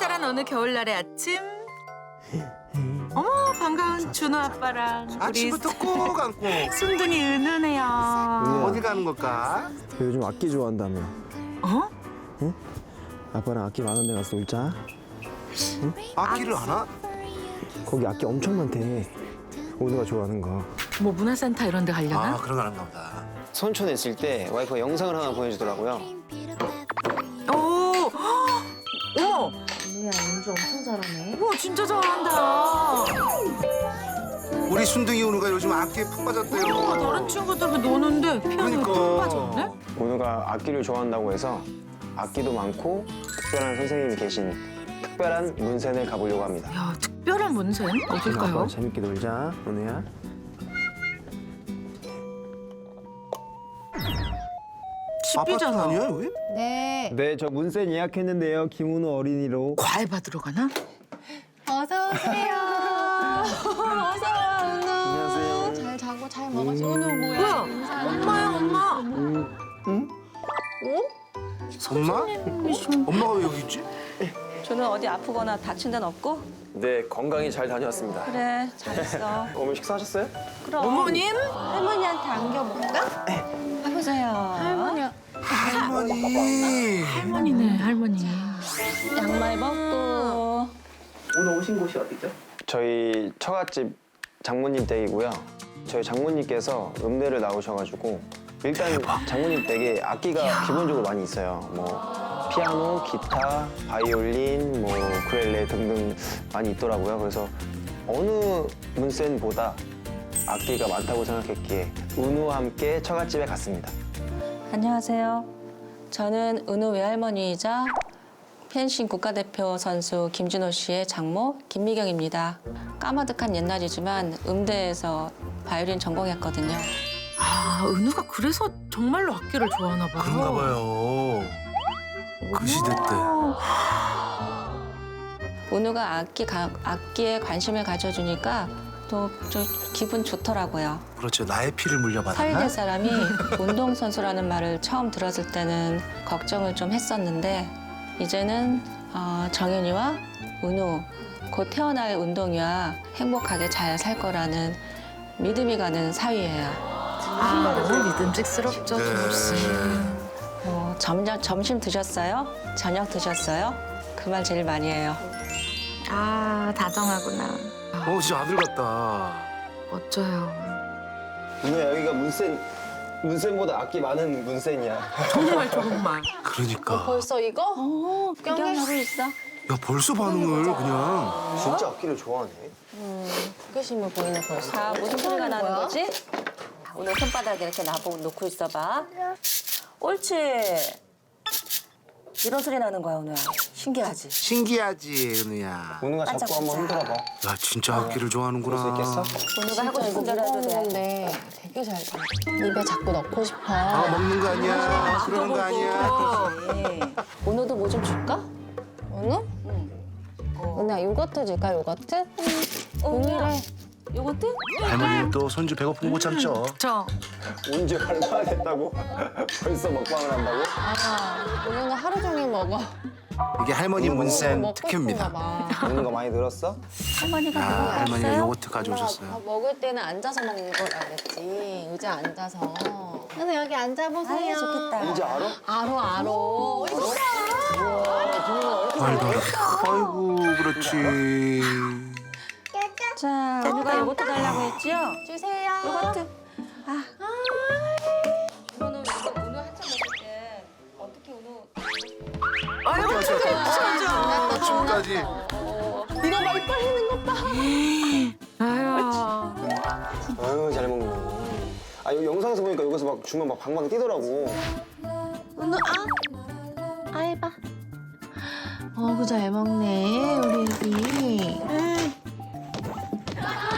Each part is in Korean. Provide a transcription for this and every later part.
쌀쌀한 어느 겨울날의 아침. 어머 반가운 준호 아빠랑 우리 아침부터 꼭 안고 순둥이 은은해요. 어디 가는 걸까? 요즘 악기 좋아한다며. 어? 아빠랑 악기 많은 데 가서 놀자. 악기를 하나? 거기 악기 엄청 많대. 오누가 좋아하는 거. 뭐 문화센터 이런 데 가려나? 아 그런 거 하는가 보다. 선촌에 있을 때 와이프가 영상을 하나 보내주더라고요. 오! 어머! 은우야 연주 엄청 잘하네. 오 진짜 잘한다. 우리 순둥이 오누가 요즘 악기에 푹 빠졌대요. 다른 친구들과 노는데 피아노에 그러니까. 푹 빠졌네? 오누가 악기를 좋아한다고 해서 악기도 많고 특별한 선생님이 계신 특별한 문센을 가보려고 합니다. 야 특별한 문센? 어딜까요? 아빠 재밌게 놀자, 오누야. 아파트 집이잖아. 아니야 여기? 네. 네, 저 문센 예약했는데요. 김은우 어린이로. 과일 받으러 가나? 어서 오세요. 어서 와 은우. 안녕하세요. 잘 자고 잘 먹었지. 은우 뭐야? 뭐야? 엄마야 엄마. 엄마? 엄마가 왜 여기 있지? 저는 어디 아프거나 다친 데는 없고? 네, 건강히 잘 다녀왔습니다. 그래, 잘했어. 어머니 식사하셨어요? 그럼. 어머님? 할머니한테 안겨볼까? 해보세요. 할머니 할머니. 할머니네 할머니. 양말 벗고. 오늘 오신 곳이 어디죠? 저희 처갓집 장모님 댁이고요. 저희 장모님께서 음대를 나오셔가지고 일단 장모님 댁에 악기가 기본적으로 많이 있어요. 뭐 피아노, 기타, 바이올린, 뭐 우쿨렐레 등등 많이 있더라고요. 그래서 어느 문센보다 악기가 많다고 생각했기에 은우와 함께 처갓집에 갔습니다. 안녕하세요. 저는 은우 외할머니이자 펜싱 국가대표 선수 김준호 씨의 장모 김미경입니다. 까마득한 옛날이지만 음대에서 바이올린 전공했거든요. 아 은우가 그래서 정말로 악기를 좋아하나 봐요. 그런가 봐요. 그 시대 때. 은우가 악기에 관심을 가져주니까 또 기분 좋더라고요. 그렇죠. 나의 피를 물려받았나? 사위될 사람이 운동선수라는 말을 처음 들었을 때는 걱정을 좀 했었는데 이제는 정윤이와 은우, 곧 태어날 운동이와 행복하게 잘 살 거라는 믿음이 가는 사위예요. 아 너무 믿음직스럽죠 준호 씨. 점심 드셨어요? 저녁 드셨어요? 그 말 제일 많이 해요. 아 다정하구나. 진짜 아들 같다. 멋져요. 은우야, 여기가 문센보다 악기 많은 문센이야. 정말 정말. 그러니까. 벌써 이거? 구경하고 있어. 야 벌써 반응을 그냥. 진짜 악기를 좋아하네. 호기심을 보이네 벌써. 자, 무슨 소리가 나는 거야? 거지? 오늘 손바닥에 이렇게 놓고 있어봐. 옳지. 이런 소리 나는 거야, 오늘. 신기하지? 신기하지 은우야. 은우가 자꾸 반짝반짝. 한번 흔들어봐. 야 진짜 악기를 좋아하는구나. 볼 수 있겠어? 오늘가 하고 싶은 대로 해도 돼. 건데 되게 잘 자. 입에 자꾸 넣고 싶어. 아 먹는 거 아니야. 그러는 거 아니야. 네. 오늘도 뭐 좀 줄까? 은우? 은우야 요거트 줄까 요거트? 은우래. 요거트? 할머니는 또 손주 배고픈 거 못 참죠. 저 언제 얼마나 됐다고? 벌써 먹방을 한다고? 은우는 하루 종일 먹어. 이게 할머니 문센 먹고 특효입니다. 싶은가 봐. 은우가 많이 늘었어? 할머니가 아 그거 할머니가 없어요? 요거트 가져오셨어요. 밥 먹을 때는 앉아서 먹는 걸 알겠지. 의자 앉아서. 그래서 여기 앉아보세요. 아유, 좋겠다. 이제 알아? 알어. 말도 안 돼. 아이고 그렇지. 자, 은우가 요거트 달라고 했지요? 주세요. 요거트. 아. 은우 한참 먹을 때 어떻게 은우 아이고 진짜. 아침까지. 네가 말 빨리는 것 봐. 아유. 아유, 잘 먹네. 아, 여기 영상에서 보니까 여기서 막 주면 막 방방 뛰더라고. 은우 아 해봐. 그 잘 먹네 우리 애기.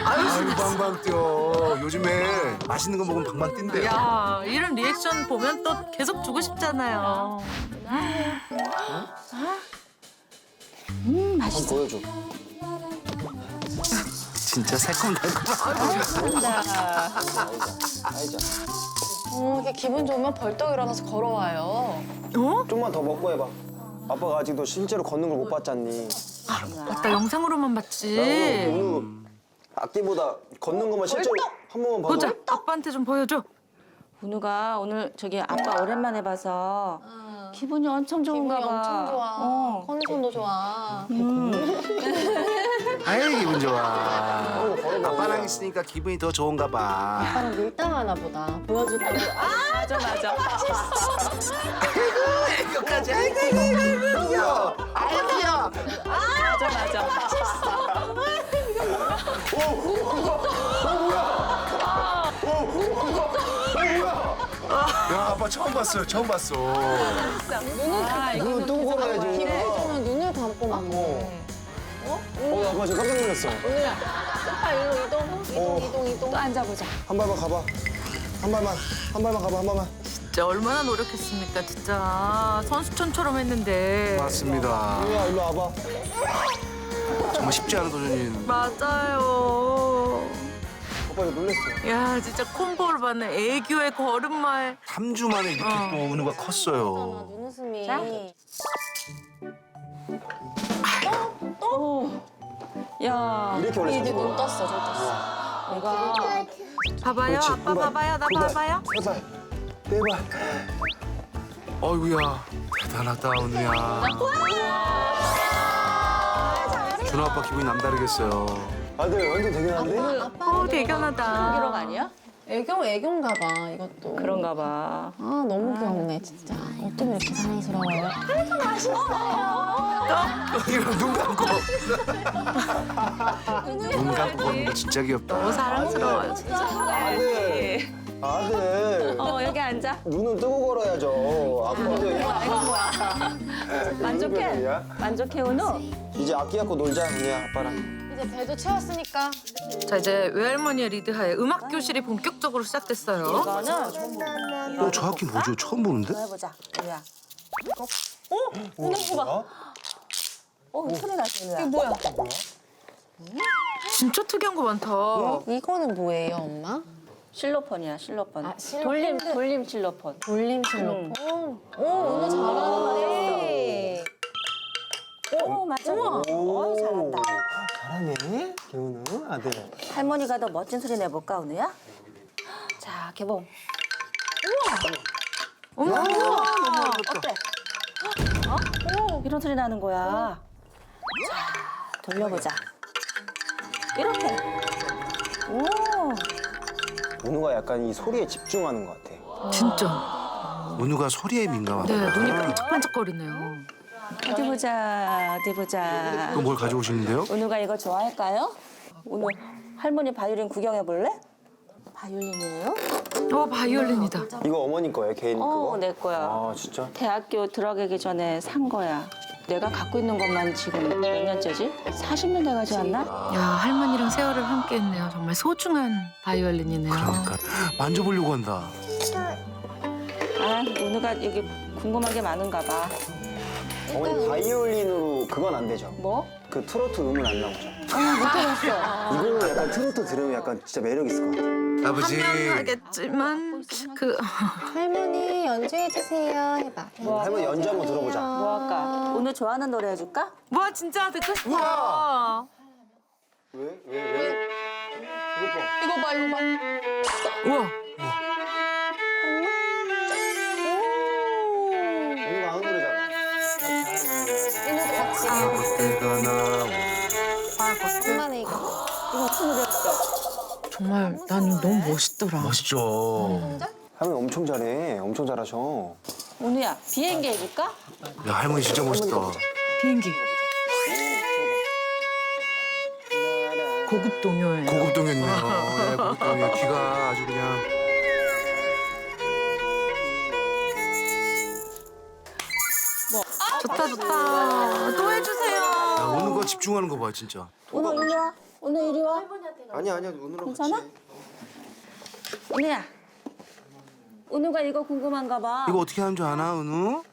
아유 방방 뛰어. 요즘에 맛있는 거 먹으면 방방 뛴대요. 야 이런 리액션 보면 또 계속 주고 싶잖아요. 한번 보여줘. 진짜 새콤달콤. 알자. 이렇게 기분 좋으면 벌떡 일어나서 걸어와요. 어? 좀만 더 먹고 해봐. 아빠가 아직도 실제로 걷는 걸 못 봤잖니. 맞다, 영상으로만 봤지. 은우 악기보다 걷는 것만 실제로 한 번만 봐도. 보자, 아빠한테 좀 보여줘. 은우가 오늘 저기 아빠 오랜만에 봐서 기분이 엄청 좋은가 기분이 봐. 엄청 좋아. 어. 컨디션도 좋아. 아이 기분 좋아. 아빠랑 있으니까 기분이 더 좋은가 봐. 아빠랑 밀당하나 보다. 보여줄까봐. 맞아 맞아. 애교까지. 아이고 귀여워. 아이고 귀여워. 맞아 맞아. 야 아빠 처음 봤어요. 처음 봤어. 눈을 뜨고 걸어야지. 기분이 눈을 감고만 해. 나 아빠 지금 깜짝 놀랐어. 오빠 일로 이동. 또 앉아보자. 한 발만 가봐. 한 발만 가봐, 한 발만. 진짜 얼마나 노력했습니까, 진짜. 선수촌처럼 했는데. 맞습니다. 은우야, 일로 와봐. 정말 쉽지 않은 도전인. 맞아요. 오빠 이거 놀랬어. 야, 진짜 콤보를 받는 애교의 걸음말. 3주 만에 이렇게 또 은우가 컸어요. 눈웃음이. 야. 이렇게 원래 이제 잘 눈 떴어. 떴어, 저 떴어. 내가 봐봐요, 그렇지, 아빠 한 발, 봐봐요, 나 두 발, 봐봐요. 세 발, 네 발. 어이구야 대단하다 은우야. 준호 아빠 기분이 남다르겠어요. 아들 완전 대견한데? 어, 대견하다. 기록 아니야? 애교인가 봐, 이것도. 그런가 봐. 아, 너무 귀엽네, 진짜. 어쩜 이렇게 사랑스러워요? 이런 눈 감고. 눈 감고 걷는 거 진짜 귀엽다. 너무 사랑스러워요, 진짜. 아들. 여기 앉아. 눈을 뜨고 걸어야죠. 아빠도 이건 뭐야? 만족해? 만족해 은우? 이제 악기 갖고 놀자, 은우야, 아빠랑. 이제 배도 채웠으니까. 자, 이제 외할머니의 리드하에 음악 교실이 본격적으로 시작됐어요. 이거는 저 악기 뭐죠? 처음 보는데? 해보자. 은우야. 뭐야? 소리 나지 은우야. 뭐야? 진짜 특이한 거 많다. 이거는 뭐예요, 엄마? 실로폰이야 실로폰. 아, 실로폰. 돌림 실로폰. 돌림 실로폰. 오, 오늘 잘하는데. 오 맞아. 오 잘한다. 잘하네, 개운우 아들. 할머니가 더 멋진 소리 내볼까 은우야? 자 개봉. 어머, 어때? 이런 소리 나는 거야. 자 돌려보자. 이렇게. 오. 은우가 약간 이 소리에 집중하는 것 같아. 진짜. 은우가 소리에 민감하다. 네, 눈이 반짝반짝거리네요. 어디 보자. 어디 보자. 또 뭘 가져오시는데요? 은우가 이거 좋아할까요? 은우 할머니 바이올린 구경해 볼래? 바이올린이에요? 바이올린이다. 이거 어머니 거예요, 개인 그거? 내 거야. 아, 진짜? 대학교 들어가기 전에 산 거야. 내가 갖고 있는 것만 지금 몇 년째지? 40년 돼가지 않나? 야, 할머니랑 세월을 함께했네요. 정말 소중한 바이올린이네요. 그러니까 만져보려고 한다. 아, 은우가 여기 궁금한 게 많은가 봐. 어머니 바이올린으로 그건 안 되죠? 뭐? 그 트로트 음은 안 나오죠? 못 들었어. 이거는 약간 트로트 들으면 약간 진짜 매력 있을 것 같아. 아버지. 한명하겠지만 할머니 연주해주세요. 해봐. 할머니 연주 한번 들어보자. 뭐 할까? 은우 좋아하는 노래 해줄까? 와, 진짜 듣고 싶어. 왜? 이거 봐. 이거 봐, 이거 봐. 우와. 은우가 아는 노래잖아. 얘네도 같이. 때가 나오. 엄마네 이거. 이거 무슨 노래였어? 정말 난 너무 멋있더라. 멋있죠. 할머니 엄청 잘해. 엄청 잘하셔. 은우야, 비행기 해줄까? 야 할머니 진짜 멋있다. 비행기. 고급 동요예요. 고급 동요네요. 네, 고급 동요. 귀가 아주 그냥. 좋다, 좋다. 또 해주세요. 야, 은우가 집중하는 거 봐 진짜. 은우 이리 와. 은우 이리 와. 아니야, 은우랑 괜찮아? 은우야. 은우가 이거 궁금한가 봐. 이거 어떻게 하는 줄 아나 은우?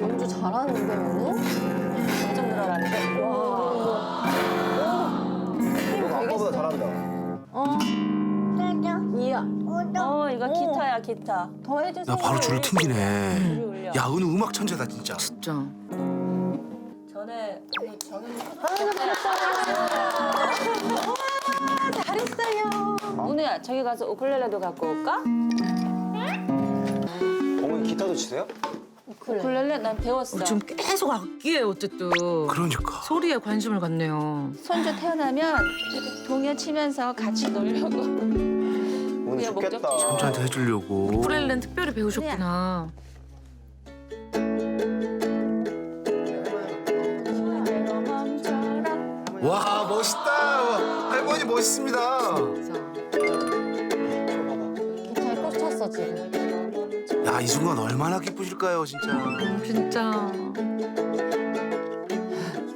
연주 잘하는데 오늘? 엄청 늘어났는데. 와. 너가 아빠보다 잘한다. 이야. 이거 기타야, 기타. 더 해주세요. 야 바로 줄을 튕기네. 줄 올려. 야 은우 음악 천재다 진짜. 진짜. 전에 정현이 잘했어요. 은우야 저기 가서 우쿨렐레도 갖고 올까? 어머니 기타도 치세요? 우쿨렐레 난 배웠어. 지금 계속 악기에 어쨌든 그러니까. 소리에 관심을 갖네요. 손주 태어나면 이렇게 동요 치면서 같이 놀려고. 오늘 그냥 좋겠다. 목적- 손주한테 해주려고. 우쿨렐레는 특별히 배우셨구나. 와 멋있다. 할머니 멋있습니다. 기타에 꽂 찼어 지금. 야 이 순간 얼마나 기쁘실까요 진짜. 진짜.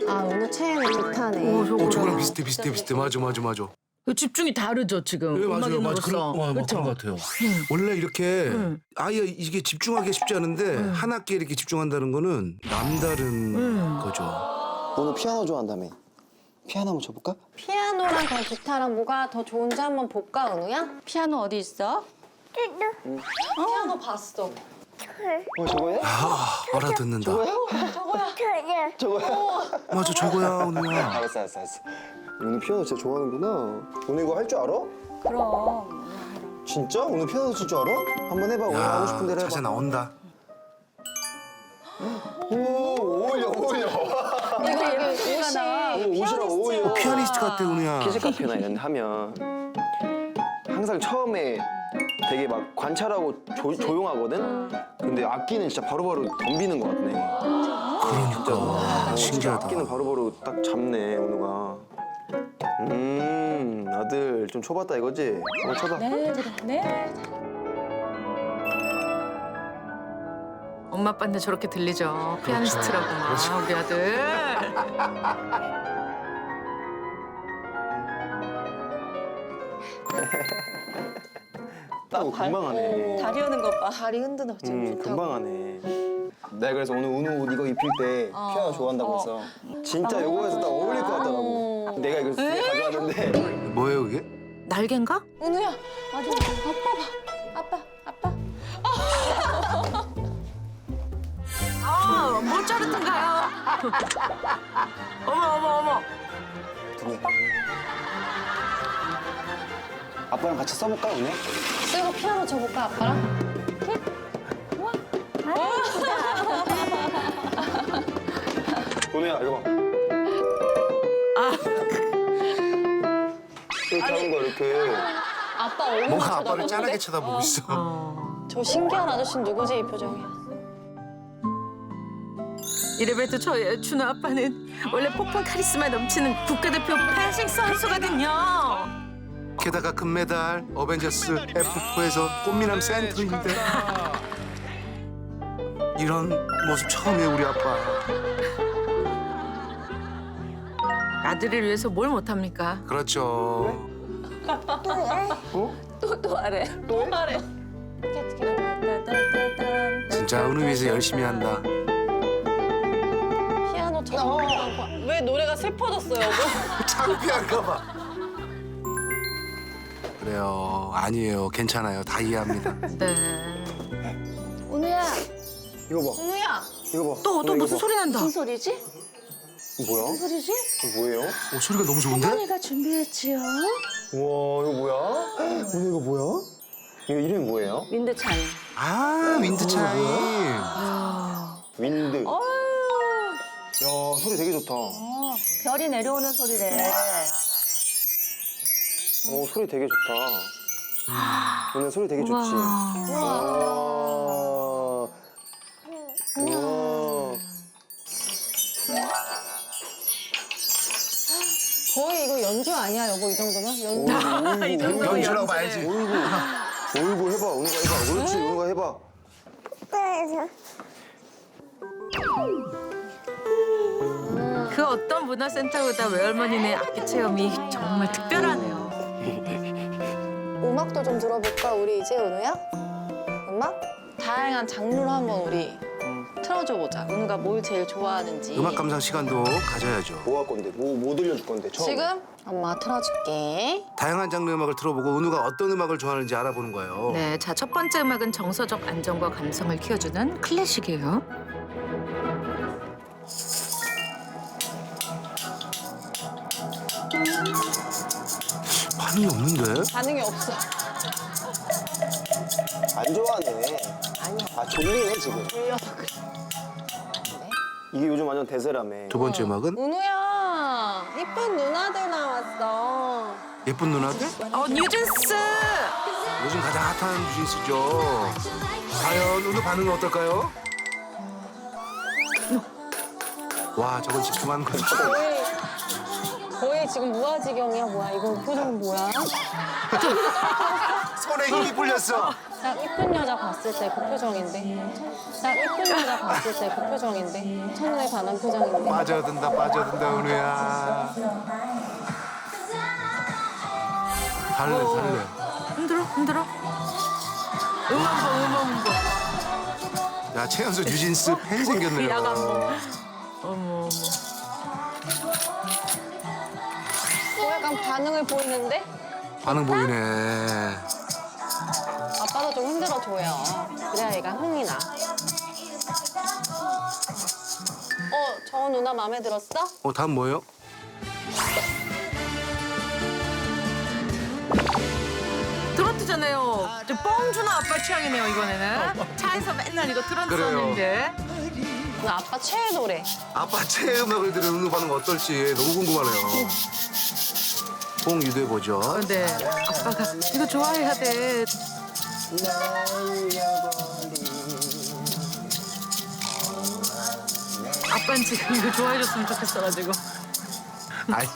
아 은우 체형이 기타네. 오, 저거랑 비슷해. 맞아. 그 집중이 다르죠 지금. 네, 맞아요. 음악인으로서. 그런 그쵸? 것 같아요. 원래 이렇게 응. 아예 이게 집중하기 쉽지 않은데 한 학기에 이렇게 집중한다는 거는 남다른 거죠. 오늘 피아노 좋아한다며. 피아노 한번 쳐볼까? 피아노랑 그냥 기타랑 뭐가 더 좋은지 한번 볼까 은우야? 피아노 어디 있어? 피아노 봤어. 저거예요? 아 알아듣는다. 저거요? 맞아 저거야 은우야. 알았어. 오늘 피아노 진짜 좋아하는구나. 오늘 이거 할 줄 알아? 그럼. 진짜? 오늘 피아노 칠 줄 알아? 한번 해봐. 오늘 하고 싶은 대로 해봐. 자세 나온다. 오, 어울려. 이거 옷이 옷이랑 어울려. 피아니스트 같아 은우야. 피지카 페나 이런 데 하면 항상 처음에 되게 막 관찰하고 조용하거든? 근데 악기는 진짜 바로바로 덤비는 것 같네. 그러니까 신기하다. 악기는 바로바로 딱 잡네, 오누가. 아들 좀 쳐봤다 이거지? 한번 쳐봐. 네, 그래. 네. 엄마 아빠한테 저렇게 들리죠. 피아니스트라고 막 우리 아들. 금방 하네. 다리 오는 것 봐. 다리 흔드는 지금 좋다고. 금방 하네. 내가 그래서 오늘 은우 옷 이거 입힐 때 피아노 좋아한다고 해서 진짜 요거에서 딱 어울릴 것 같더라고. 내가 이거 두 개 가져왔는데 뭐예요 그게? 날개인가? 은우야 맞아 아빠 봐. 아빠. 아, 모차르트인가요? 어머. 두 개. 아빠랑 같이 써볼까 오늘? 쓰고 피아노 쳐볼까 아빠랑? 은우야 이거 봐. 이렇게 하는 거야 이렇게. 아빠 얼굴 뭔가 쳐다보는데? 아빠를 짠하게 쳐다보고 있어. 저 신기한 아저씨는 누구지 이 표정이야. 이래봬도 저의 준호 아빠는 원래 폭풍 카리스마 넘치는 국가대표 펜싱 선수거든요. 게다가 금메달 어벤져스 F4에서 꽃미남 센터인데 이런 모습 처음이에요 우리 아빠. 아들을 위해서 뭘 못합니까? 그렇죠. 또 하래. 또 하래. 진짜 은우 위해서 열심히 한다. 피아노 쳐다보고 왜 노래가 슬퍼졌어요 여보? 창피한가 봐. 그래요. 아니에요. 괜찮아요. 다 이해합니다. 네. 은우야 이거 봐. 은우야 이거 봐. 또 은우, 이거 무슨 봐. 소리 난다. 무슨 소리지? 이거 뭐야? 무슨 소리지? 이거 뭐예요? 소리가 너무 좋은데? 할머니가 준비했지요. 우와 이거 뭐야? 은우 이거 뭐야? 이거 이름이 뭐예요? 윈드찬. 아 윈드 차임. 윈드. 어휴. 야 소리 되게 좋다. 별이 내려오는 소리래. 오 소리 되게 좋다. 은우 소리 되게 좋지. 와. 우와. 거의 이거 연주 아니야 여보 이 정도면? 연주. 이 정도면 연주라고 연주래. 봐야지. 어이구 해봐. 은우가 해봐. 그렇지 은우가 해봐. 그 어떤 문화센터보다 외할머니네 악기 체험이 정말 특별하네요. 음악도 좀 들어볼까 우리 이제 은우야? 음악? 다양한 장르로 한번 우리 틀어줘 보자. 은우가 뭘 제일 좋아하는지. 음악 감상 시간도 가져야죠. 뭐 할 건데? 뭐 들려줄 건데? 처음. 지금 엄마 틀어줄게. 다양한 장르 음악을 틀어보고 은우가 어떤 음악을 좋아하는지 알아보는 거예요. 네, 자, 첫 번째 음악은 정서적 안정과 감성을 키워주는 클래식이에요. 반응이 없는데? 반응이 없어. 안 좋아하네. 아니야. 아 졸리네 지금. 졸려서 그래. 이게 요즘 완전 대세라며. 두 번째 음악은 은우야, 이쁜 누나들 나왔어. 예쁜 누나들? 뉴진스! 요즘 가장 핫한 뉴진스죠. 과연 은우 반응은 어떨까요? 와, 저건 집중하는 거죠. 거의 지금 무아지경이야, 뭐야. 이거 표정 뭐야? 손에 힘이 풀렸어. 딱 이쁜 여자 봤을 때 그 표정인데. 딱 이쁜 여자 봤을 때 그 표정인데. 첫눈에 반한 표정인데. 빠져든다, 은우야. 달래. 흔들어. 음악 봐. 야, 최연소 뉴진스 팬 생겼네요. 야간봉. 어머. 약간 반응을 보이는데? 반응 보이네. 아빠도 좀 흔들어줘요. 그래야 얘가 흥이 나. 저 누나 마음에 들었어? 다음 뭐예요? 트로트잖아요. 저 뻥주는 아빠 취향이네요, 이번에는. 차에서 맨날 이거 틀었었는데. 나 아빠 최애 노래. 아빠 최애 음악을 들은 은우 반응 어떨지 너무 궁금하네요. 홍유대 버전. 네, 아빠가 이거 좋아해야 돼. 아빠는 지금 이거 좋아해줬으면 좋겠어가지고. 아니,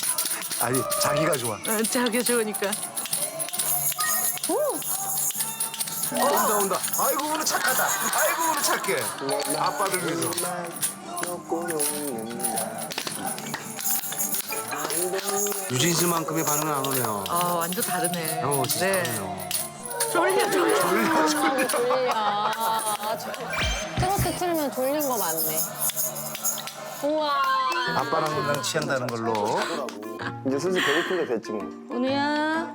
자기가 좋아. 자기가 좋으니까. 온다. 아이고, 은우 착하다. 아이고, 은우 착해. 아빠들 위해서. 뉴진스만큼의 반응은 안 오네요. 완전 다르네. 진짜 다르네요. 졸려. 졸려. 트로트 틀면 졸린 거 맞네. 우와. 아빠랑 누나는 취한다는 걸로. 이제 슬슬 배고픈 게 됐지 뭐. 은우야,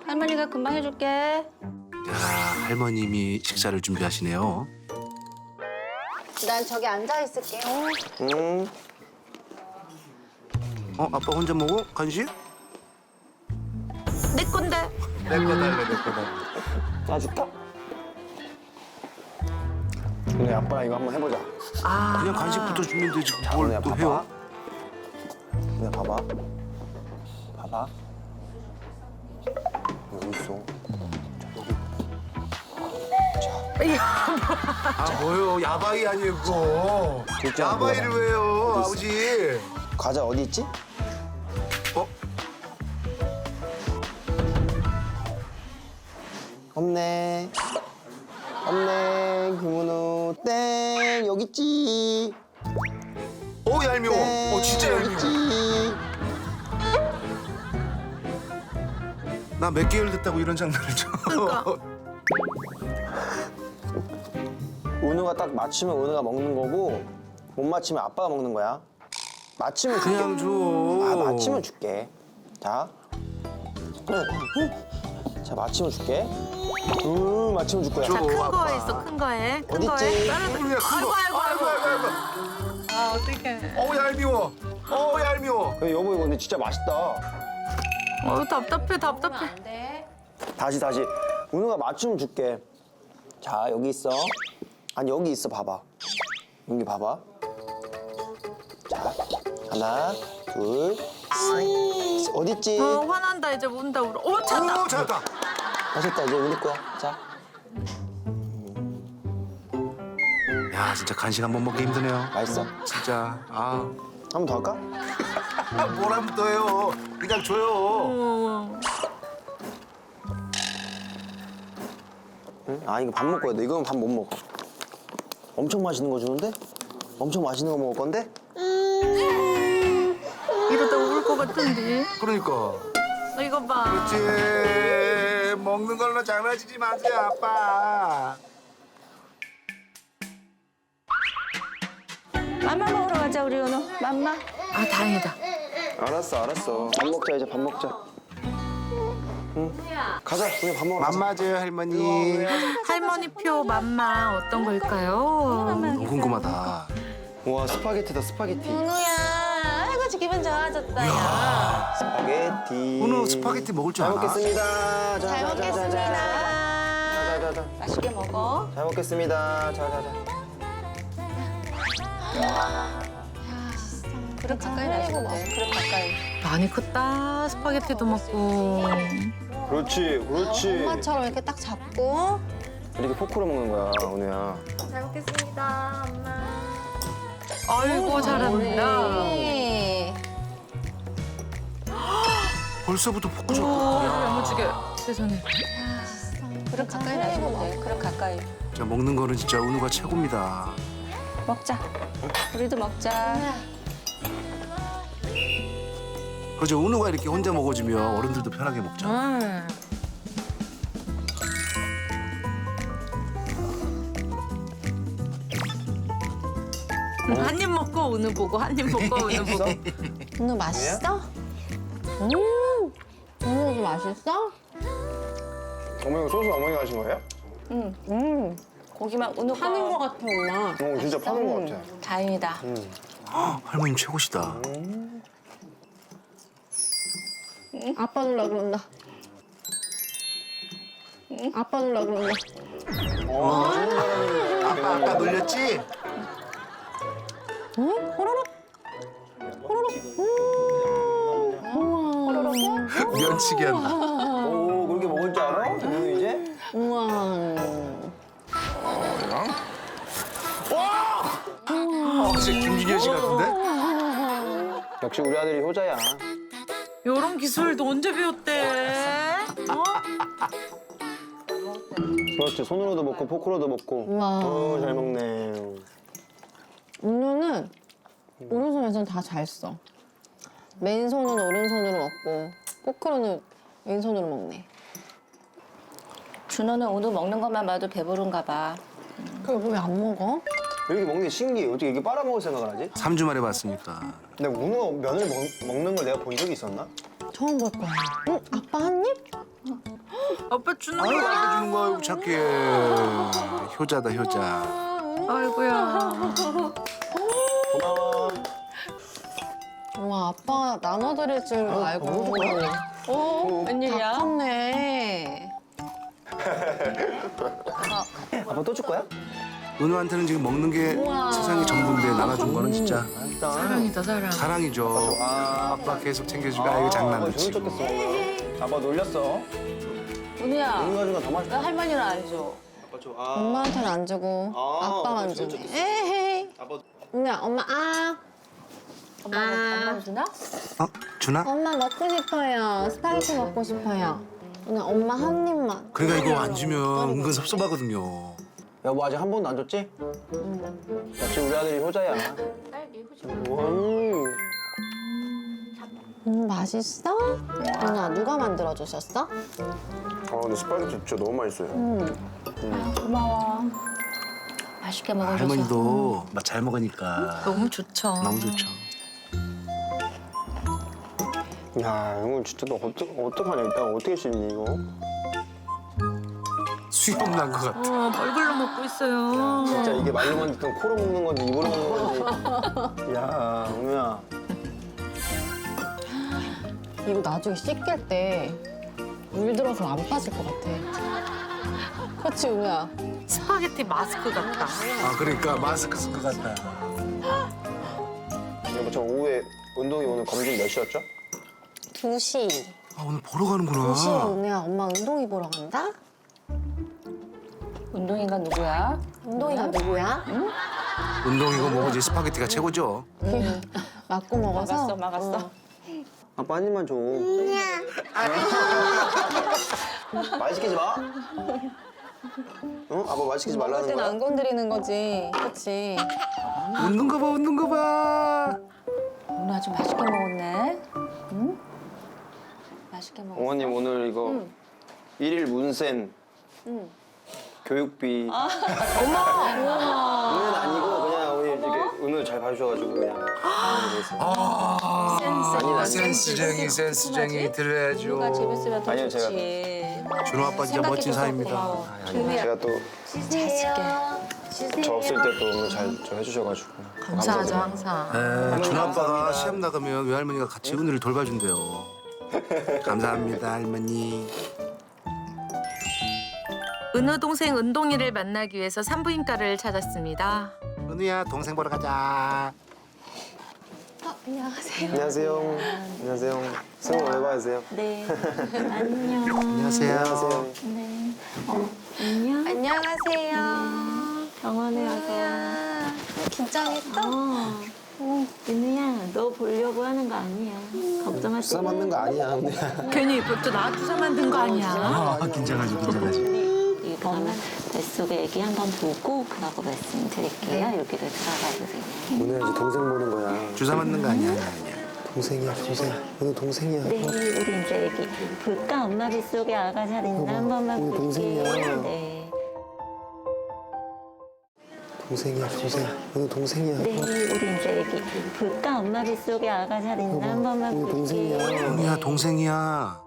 할머니가 금방 해줄게. 자, 할머님이 식사를 준비하시네요. 난 저기 앉아 있을게. 아빠 혼자 먹어? 간식? 내 건데. 내 거 달래. 놔줄까? 근데 아빠랑 이거 한번 해보자. 그냥 간식부터 주면 되지. 뭘 은우야, 또 봐봐. 해요? 그냥 봐봐. 여기 있어. 뭐요? 야바이 아니에요, 그거. 둘째 야바이를 뭐야? 왜요, 어디 아버지? 과자 어디 있지? 어? 없네. 김은우. 땡 여기 있지. 얄미워. 진짜 얄미워. 있지. 나 몇 개월 됐다고 이런 장난을 쳐. 그러니까. 은우가 딱 맞추면 은우가 먹는 거고 못 맞추면 아빠가 먹는 거야. 맞추면 줄게. 그냥 줘. 맞추면 줄게. 자. 자, 맞추면 줄게. 맞추면 줄 거야. 줘. 자, 큰 아빠. 거에 있어, 큰 거에. 큰 어딨지? 거에. 은우야, 큰 거. 아이고. 어떡해. 얄미워. 얄미워. 여보 이거 근데 진짜 맛있다. 답답해. 안 돼. 다시. 은우가 맞추면 줄게. 자, 여기 있어. 아니, 여기 있어. 봐봐. 여기 봐봐. 자, 하나, 둘, 셋. 어딨지? 화난다, 이제 운다, 울어. 찾다. 찾았다. 맛있다. 이제 은우 거야. 자. 야, 진짜 간식 한 번 먹기 힘드네요. 맛있어. 진짜. 한 번 더 할까? 뭘 한 번 더 해요. 그냥 줘요. 응? 이거 밥 먹고 해야 돼. 이거는 밥 못 먹어. 엄청 맛있는 거 주는데? 엄청 맛있는 거 먹을 건데? 이러다 울 것 같은데. 그러니까. 이거 봐. 그렇지. 먹는 걸로 장난치지 마세요, 아빠. 맘마 먹으러 가자 우리 은우. 맘마. 아 다행이다. 알았어. 밥 먹자 이제 밥 먹자. 응. 가자. 우리 밥 먹어. 맘마죠 할머니. 할머니표 맘마 어떤 걸까요? 너무 궁금하다. 와 스파게티다 스파게티. 은우야. 아이고 기분 좋아졌다 야. 스파게티. 오늘 스파게티 먹을 줄 잘 알아? 먹겠습니다. 잘 먹겠습니다. 자자자자. 맛있게 먹어. 잘 먹겠습니다. 자자자. 그릇 가까이 놔주면 돼. 그릇 가까이. 많이 컸다. 스파게티도 먹고. 그렇지. 엄마처럼 이렇게 딱 잡고. 이렇게 포크로 먹는 거야 은우야. 잘 먹겠습니다, 엄마. 아이고 잘한다. 네. 벌써부터 포크 잡고. 오 야무지게. 세상에. 그릇 가까이 놔주면 돼. 그릇 가까이. 자, 먹는 거는 진짜 은우가 최고입니다. 먹자. 우리도 먹자. 그죠? 은우가 이렇게 혼자 먹어주면 어른들도 편하게 먹잖아. 한 입 먹고 은우 보고 한 입 먹고 은우 보고. 은우 맛있어? 은우 맛있어? 어머니 소스 어머니가 하신 거예요? 고기만 은우 파는 거 같아, 엄마. 진짜 파는 거 같아. 다행이다. 할머니 최고시다. 아빠 놀라 그런다. 아빠 놀라 그런다. 아까 놀렸지? 면치기 한다. 오 그렇게 먹을 줄 알아? 은우 이제? 우와. 진짜 김준현 씨 같은데? 역시 우리 아들이 효자야. 요런 기술도 언제 배웠대? 그렇지 손으로도 먹고 포크로도 먹고. 우와. 잘 먹네. 은우는 오른손에선 다 잘 써. 맨손은 오른손으로 먹고 포크로는 왼손으로 먹네. 준호는 은우 먹는 것만 봐도 배부른가 봐. 그걸 왜 안 먹어? 이렇게 먹는 게 신기해. 어떻게 이렇게 빨아먹을 생각을 하지? 3주 만에 봤으니까. 근데 은우가 면을 먹는 걸 내가 본 적이 있었나? 처음 볼 거야. 응? 아빠 한 입? 아빠 주는 아이고, 거야. 아빠 주는 거 아이고 착해. 효자다 효자. 아이고야. 고마워. 우와, 아빠가 나눠드릴 줄 알고. 웬일이야? 컸네. 아빠 또 줄 거야? 은우한테는 지금 먹는 게 세상의 전부인데 나눠준 거는 진짜 사랑이다 사랑. 사랑이죠. 아빠 계속 챙겨주니까 이거 장난 아빠 아니지. 좋은 척했어. 아빠 놀렸어. 은우야. 은우가 주는 더 맛있어. 왜 할머니는 안 줘? 아빠 줘. 엄마한테는 안 주고 아빠만 좋은 주네. 척했어. 에헤이. 아빠 은우야, 엄마 엄마 주나? 어? 주나? 엄마 먹고 싶어요. 스파게티 먹고 싶어요. 은우 엄마 한 입만. 그러니까 이거 안 주면 은근 섭섭하거든요. 여보 아직 한 번도 안 줬지? 역시 우리 아들이 효자야. 맛있어? 은우야, 누가 만들어 주셨어? 근데 스파게티 진짜 너무 맛있어요. 고마워. 맛있게 먹어줘서. 할머니도 맛 잘 먹으니까 너무 좋죠. 너무 좋죠. 야, 이거 진짜 너 어떡하냐? 이따가 어떻게 씹니 이거? 수염 난 것 같아. 얼굴로 먹고 있어요. 진짜 이게 말로만 듣던 코로 먹는 건지 입으로 먹는 건지. 야, 은우야. 이거 나중에 씻길 때 물 들어서 안 빠질 것 같아. 그렇지, 은우야? 스파게티 마스크 같다. 아 그러니까 마스크 쓸 것 같다. 여보 저 오후에 운동이 오늘 검진 몇 시였죠? 2시. 아 오늘 보러 가는구나. 2시에 은우야, 엄마 운동이 보러 간다? 운동이가 누구야? 운동이가 누구야? 운동이고 뭐고 이제 스파게티가 최고죠. 맞고 먹어서. 막았어. 아빠 한 입만 줘. 말 시키지 마. 어? 아빠 말 시키지 먹을 말라는 땐 거야? 안 건드리는 거지. 그렇지? 웃는 거 봐, 웃는 거 봐. 은우 아주 맛있게 먹었네. 응? 맛있게 먹었어. 어머님 오늘 이거 일일 문센 교육비. 은우는 아니고 그냥 우리 이렇게 은우 잘 봐주셔가지고 그냥 가만히 있어요. 아, 센스쟁이 들어야죠. 누가 재밌으면 더 아니요, 좋지. 준호 아빠 진짜 멋진 사입니다. 제가 또 저 없을 때 또 오늘 잘 좀 해주셔가지고 감사하죠 항상. 준호 아빠가 시험 나가면 외할머니가 같이 은우를 돌봐준대요. 감사합니다 할머니. 은우 동생 은동이를 만나기 위해서 산부인과를 찾았습니다. 은우야 동생 보러 가자. 안녕하세요. 안녕하세요. 새해 복 많이 받으세요. 네. 안녕. 안녕하세요. 네. 안녕. 안녕하세요. 병원에 와서. 긴장했어? 민우야, 너 보려고 하는 거 아니야. 걱정하지 마. 맞는 거 아니야. 괜히 벌써 나 주사 만든 거 아니야? 긴장하지 긴장하지. 그러면 뱃속에 애기 한번 보고 그러고 말씀드릴게요. 여기로 들어가 주세요. 오늘 이제 동생 보는 거야. 주사 맞는 거 아니야. 동생이야, 동생. 오늘 동생이야. 네, 우리 이제 애기 볼까? 엄마 뱃속에 아가 잘 있나 한 번만 우리 볼게요. 동생이야. 네. 동생이야, 동생. 오늘 동생이야. 네, 우리 이제 애기 볼까? 엄마 뱃속에 아가 잘 있나 한 번만 우리 볼게요. 동생이야. 은우야 네. 동생이야.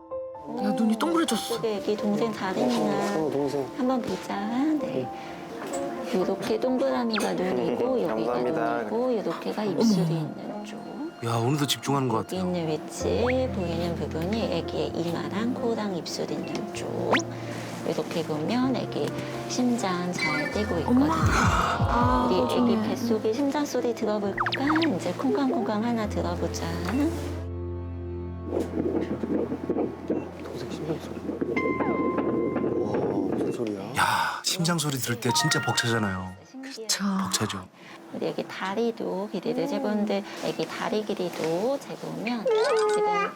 야 눈이 동그래졌어. 뱃속에 애기 동생 잘 있나 동생. 한번 보자. 네. 이렇게 동그라미가 눈이고 여기가 감사합니다. 눈이고 이렇게가 입술이 있는 쪽. 야 오늘도 집중하는 것 여기 같아요. 있는 위치 보이는 부분이 아기의 이마랑 코랑 입술 있는 쪽. 이렇게 보면 아기 심장 잘 뛰고 있거든요. 우리 아기 뱃속에 심장 소리 들어볼까? 이제 콩강콩강 하나 들어보자. 동생 심장 소리. 와, 무슨 소리야? 야 심장 소리 들을 때 진짜 벅차잖아요. 그쵸. 벅차죠. 우리 애기 다리도 길이를 재보는데 애기 다리 길이도 재보면 지금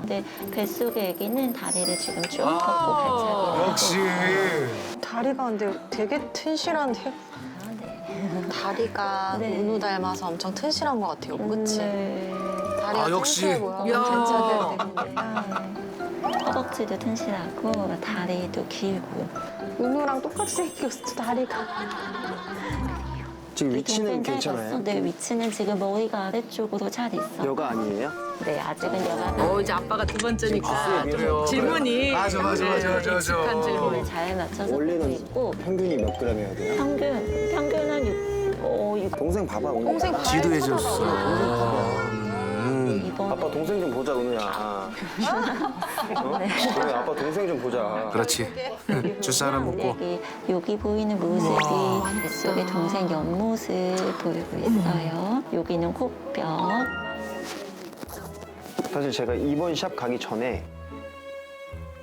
근데 뱃속의 애기는 다리를 지금 쭉 뻗고 발차기를 역시. 다리가 근데 되게 튼실한데요? 네. 다리가 네. 은우 닮아서 엄청 튼실한 것 같아요. 그치? 네. 다리가 아, 역시. 튼실해 보여. 야. 발차기가 되는데. 허벅지도 튼실하고 다리도 길고 은우랑 똑같이 생겼어, 다리가. 지금 위치는 동생 잘 봤어? 괜찮아요? 네, 위치는 지금 머리가 아래쪽으로 잘 있어. 여가 아니에요? 네, 아직은 여가 이제 아빠가 두 번째니까 그래요. 질문이 맞아. 익숙한 질문. 잘 맞춰서 원래는 하고 있고 평균이 몇 그램이어야 돼요? 평균은 6. 동생 봐봐, 오늘. 동생 발 지루해졌어. 쳐다봐. 이번 아빠 동생 좀 보자, 은우야. 어? 은우야, 아빠 동생 좀 보자. 그렇지. 주사 하나 먹고. 여기 보이는 모습이 뱃속에 동생 옆모습 보이고 있어요. 여기는 코뼈. 사실 제가 이번 샵 가기 전에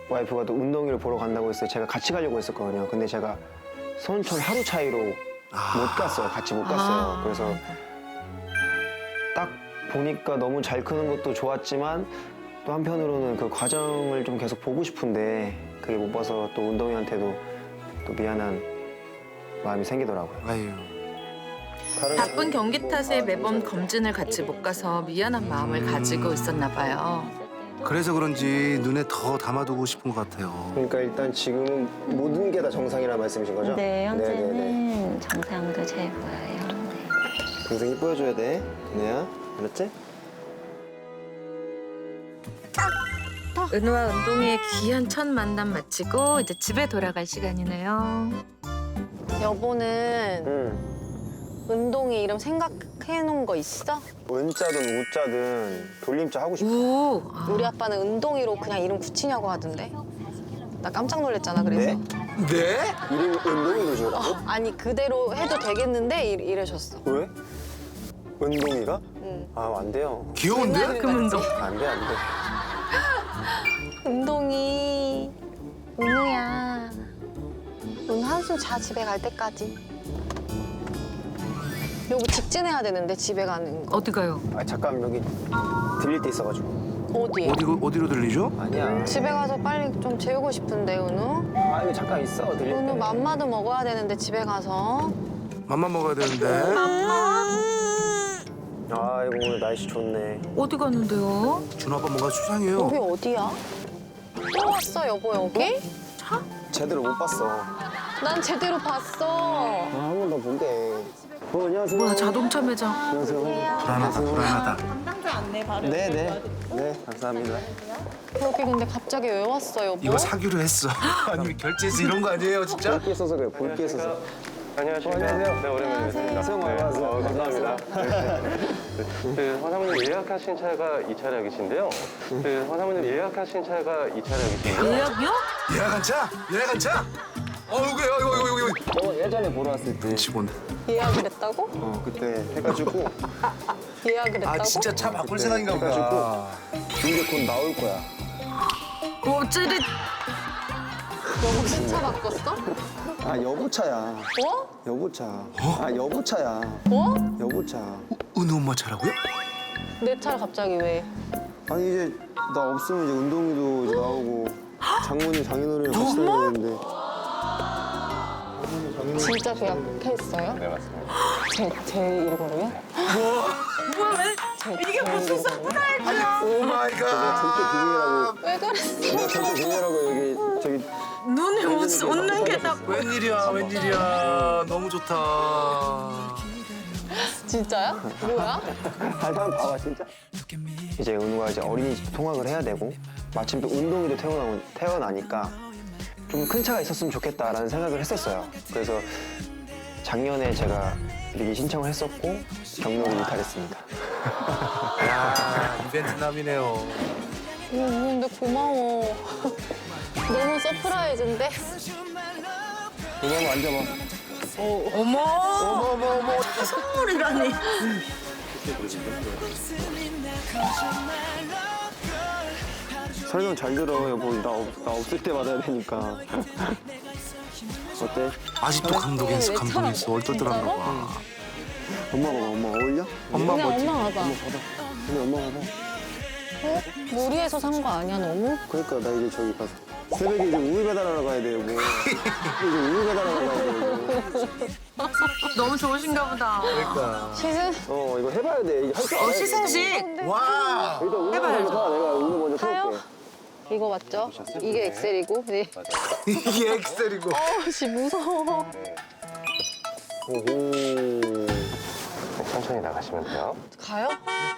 와이프가 또 운동회를 보러 간다고 했어요. 제가 같이 가려고 했었거든요. 근데 제가 선천 하루 차이로 못 갔어요. 같이 못 갔어요. 그래서 딱 보니까 너무 잘 크는 것도 좋았지만 또 한편으로는 그 과정을 좀 계속 보고 싶은데 그게 못 봐서 또 운동회한테도 또 미안한 마음이 생기더라고요. 아유. 바쁜 경기 탓에 매번 검진을 같이 못 가서 미안한 마음을 가지고 있었나 봐요. 그래서 그런지 눈에 더 담아두고 싶은 것 같아요. 그러니까 일단 지금은 모든 게 다 정상이라는 말씀이신 거죠? 네, 현재는 네네네. 정상으로 잘 보여요. 네. 동생 이뻐해줘야 돼, 은혜야. 알았지? 은우와 은동이의 귀한 첫 만남 마치고 이제 집에 돌아갈 시간이네요. 여보는 응. 은동이 이름 생각해 놓은 거 있어? 은자든 우자든 돌림자 하고 싶어. 오, 우리 아빠는 은동이로 그냥 이름 붙이냐고 하던데. 나 깜짝 놀랐잖아, 그래서. 네? 이름 은동이로 지으라고? 아니, 그대로 해도 되겠는데? 이러셨어. 왜? 은동이가? 응. 아, 안 돼요. 귀여운데? 금은동. 안 돼, 안 돼. 은동이. 은우야. 넌 한숨 자, 집에 갈 때까지. 여보 직진해야 되는데, 집에 가는 거. 어디 가요? 아, 잠깐 여기 들릴 데 있어가지고. 어디에? 어디로 들리죠? 아니야. 집에 가서 빨리 좀 재우고 싶은데, 은우? 아, 이거 잠깐 있어, 들릴 때. 은우 맘마도 먹어야 되는데, 집에 가서. 맘만 먹어야 되는데. 아, 이거 오늘 날씨 좋네. 어디 갔는데요? 준호 아빠 뭔가 수상해요. 여기 어디야? 또 왔어, 여보, 여기? 제대로 못 봤어. 난 제대로 봤어. 아, 한 번 더 본대. 안녕하세요. 뭐야 자동차 매장. 안녕하세요. 불안하다. 네네. 네, 감사합니다. 여기 근데 갑자기 왜 왔어요? 뭐? 이거 사기로 했어. 아니면 결제해서 이런 거 아니에요, 진짜? 볼게 써서 그래요. 볼게 써서. 안녕하십니까. 안녕하세요. 네, 오랜만에 뵙습니다. 수고 많으세요. 감사합니다. 그 화사모님 예약하신 차가 이 차량이신데요. 그 화사모님 예약하신 차가 이 차량이신데요. 예약이요? 예약한 차? 예약한 차? 이거. 예전에 보러 왔을 때 직원. 예약을 했다고? 그때 해가지고 예약을 했다고? 아 진짜 차 바꿀 생각인가 보다. 이제 곧 나올 거야. 어찌리 여보 신차 바꿨어? 아 여보차야. 어? 여보차. 아 여보차야. 어? 여보차. 은우 엄마 차라고요? 내 차를 갑자기 왜? 아니 이제 나 없으면 이제 운동이도 이제 나오고 장모님 장인어른이랑 같이 다녀야 되는데. 진짜 계약했어요? 네, 맞습니다. 제 이름으로요? 뭐야 왜? 이게 무슨 서프라이즈야? 오 마이 절대 갓. 비밀이라고. 왜 그랬어? 절대 비밀이라고 여기 저기 눈이 웃는 게 다. 웬일이야. 너무 좋다. 진짜야? 뭐야? 한번 봐봐 진짜. 이제 은우가 이제 어린이집 통학을 해야 되고 마침 또 운동이도 태어나니까 좀 큰 차가 있었으면 좋겠다라는 생각을 했었어요. 그래서 작년에 제가 미리 신청을 했었고 경로를 이탈했습니다. 야 이벤트남이네요. 근데 고마워. 너무 서프라이즈인데? 은우 한번 앉아봐. 어머 선물이라니. 설명 잘 들어 여보. 나 없을 때 받아야 되니까. 어때? 아직도 감동했어. 감동했어. 얼떨떨한가 봐. 엄마 봐봐. 엄마 어울려? 엄마 그냥 뭐지? 엄마 와봐. 근데 엄마 봐봐. 어? 무리해서 산 거 아니야 너무? 그러니까 나 이제 저기 가서 새벽에 이제 우유 배달하러 가야 돼 여보. 이제 우유 배달하러 가야 돼 여보. 너무 좋으신가 보다. 그러니까. 시즌? 이거 해봐야 돼. 이게 할줄 알아야 돼. 시상식. 와. 일단 우유 해봐야죠. 먼저 사. 내가 우유 먼저 사요? 사올게. 이거 맞죠? 이게 엑셀이고? 네. 이게 엑셀이고. 씨 무서워. 오호. 천천히 나가시면 돼요. 가요?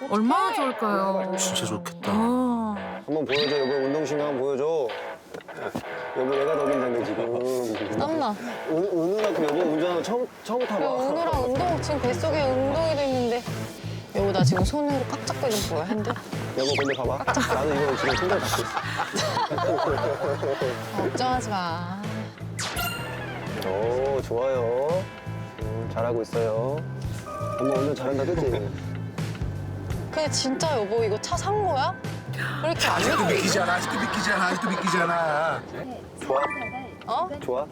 얼마나 좋을까요? 진짜 좋겠다. 한번 보여줘 여보. 운동신경 한번 보여줘. 여보 내가 더 긴장돼 지금. 땀나. 은우가 그 여보 운전하는 거 처음 타봐. 야, 은우랑 운동 지금 뱃속에 운동이도 있는데. 여보 나 지금 손으로 꽉 잡고 있는 거 보여 핸들? 여보 근데 봐봐. 나는 이거 지금 손잡이 잡고 있어. 걱정하지 마. 오 좋아요. 잘하고 있어요. 엄마 운전 잘한다 그치? 근데 진짜 여보 이거 차 산 거야? 왜 이렇게 안 아직도 믿겨? 믿기지 않아. 아직도 믿기지 않아. 좋아? 어? 좋아?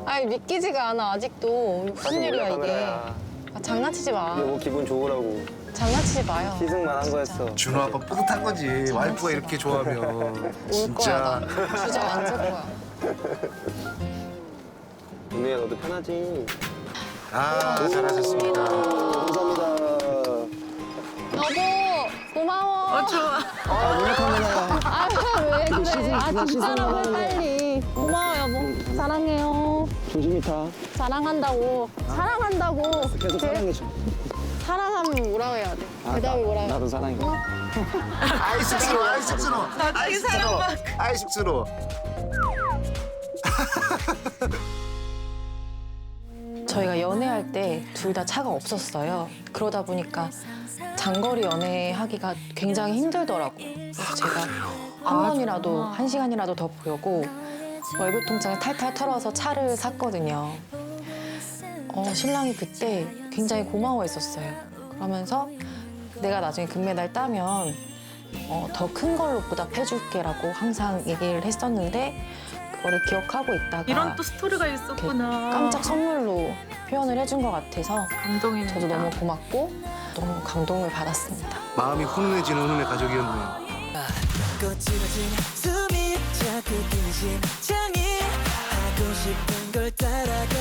아니 믿기지가 않아 아직도. 무슨 일이야 이게. 카메라야. 아, 장난치지 마. 여보 기분 좋으라고. 장난치지 마요. 희생만 한 거였어. 준호 아빠 뿌듯한 거지. 와이프가 이렇게 좋아하면. 올 거야 진짜. 나. 주저 앉을 거야. 은우야 너도 편하지? 아 잘하셨습니다. 감사합니다. 여보 고마워. 좋아. 왜 그래? 아 진짜라고 해 빨리. 고마워 여보. 사랑해요. 조심히 타. 사랑한다고. 사랑한다고. 계속 사랑해줘. 사랑하면 뭐라고 해야 돼? 대답이 뭐라고 해? 나도 사랑해. 아이 쑥스러워. 나중에 사랑받. 아이 쑥스러워. 저희가 연애할 때 둘 다 차가 없었어요. 그러다 보니까 장거리 연애하기가 굉장히 힘들더라고요. 그래서 제가 한 번이라도, 한 시간이라도 더 보려고 월급 통장을 탈탈 털어서 차를 샀거든요. 신랑이 그때 굉장히 고마워했었어요. 그러면서 내가 나중에 금메달 따면 더 큰 걸로 보답해줄게라고 항상 얘기를 했었는데 그거를 기억하고 있다가 이런 또 스토리가 있었구나. 깜짝 선물로 표현을 해준 것 같아서 감동입니다. 저도 너무 고맙고 너무 감동을 받았습니다. 마음이 훈훈해지는 은은의 가족이었네요. 거칠어진 숨이 자꾸 긴 심장이 하고 싶은 걸 따라가